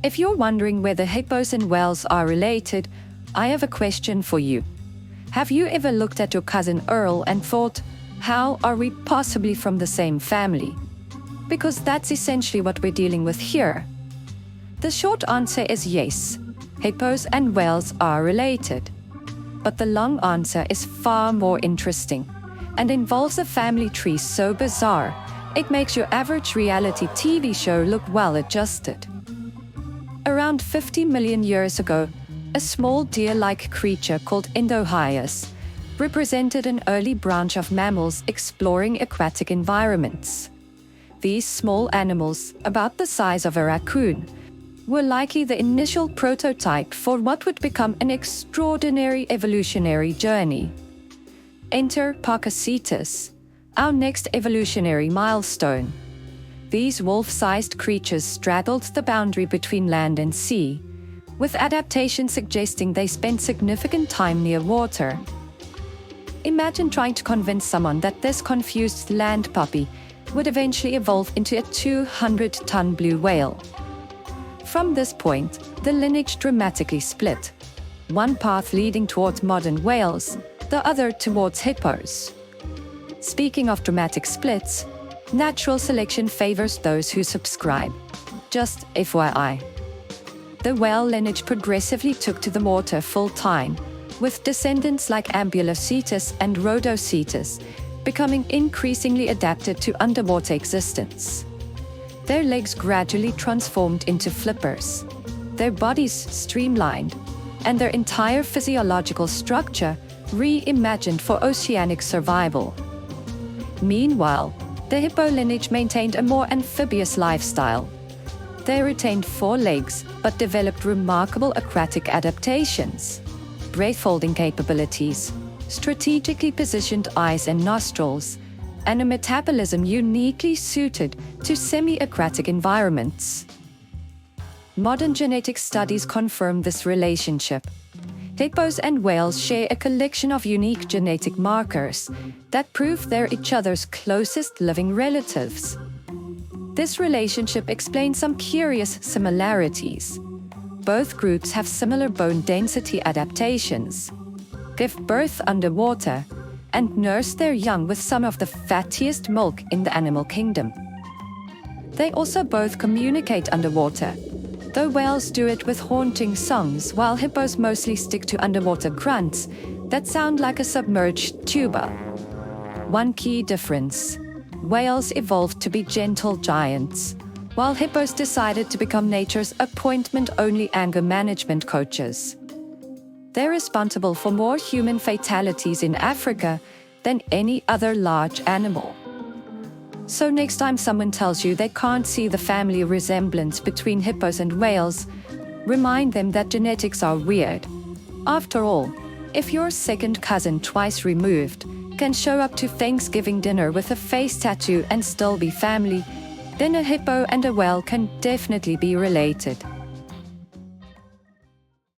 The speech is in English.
If you're wondering whether hippos and whales are related, I have a question for you. Have you ever looked at your cousin Earl and thought, how are we possibly from the same family? Because that's essentially what we're dealing with here. The short answer is yes, hippos and whales are related. But the long answer is far more interesting and involves a family tree so bizarre, it makes your average reality TV show look well adjusted. Around 50 million years ago, a small deer-like creature called Indohyus represented an early branch of mammals exploring aquatic environments. These small animals, about the size of a raccoon, were likely the initial prototype for what would become an extraordinary evolutionary journey. Enter Pakicetus, our next evolutionary milestone. These wolf-sized creatures straddled the boundary between land and sea, with adaptation suggesting they spent significant time near water. Imagine trying to convince someone that this confused land puppy would eventually evolve into a 200-ton blue whale. From this point, the lineage dramatically split. One path leading towards modern whales, the other towards hippos. Speaking of dramatic splits, natural selection favors those who subscribe. Just FYI. The whale lineage progressively took to the water full-time, with descendants like Ambulocetus and Rhodocetus becoming increasingly adapted to underwater existence. Their legs gradually transformed into flippers, their bodies streamlined, and their entire physiological structure reimagined for oceanic survival. Meanwhile, the hippo lineage maintained a more amphibious lifestyle. They retained 4 legs but developed remarkable aquatic adaptations, breath-holding capabilities, strategically positioned eyes and nostrils, and a metabolism uniquely suited to semi-aquatic environments. Modern genetic studies confirm this relationship. Hippos and whales share a collection of unique genetic markers that prove they're each other's closest living relatives. This relationship explains some curious similarities. Both groups have similar bone density adaptations, give birth underwater, and nurse their young with some of the fattiest milk in the animal kingdom. They also both communicate underwater, though whales do it with haunting songs while hippos mostly stick to underwater grunts that sound like a submerged tuba. One key difference: whales evolved to be gentle giants, while hippos decided to become nature's appointment-only anger management coaches. They're responsible for more human fatalities in Africa than any other large animal. So next time someone tells you they can't see the family resemblance between hippos and whales, remind them that genetics are weird. After all, if your second cousin twice removed can show up to Thanksgiving dinner with a face tattoo and still be family, then a hippo and a whale can definitely be related.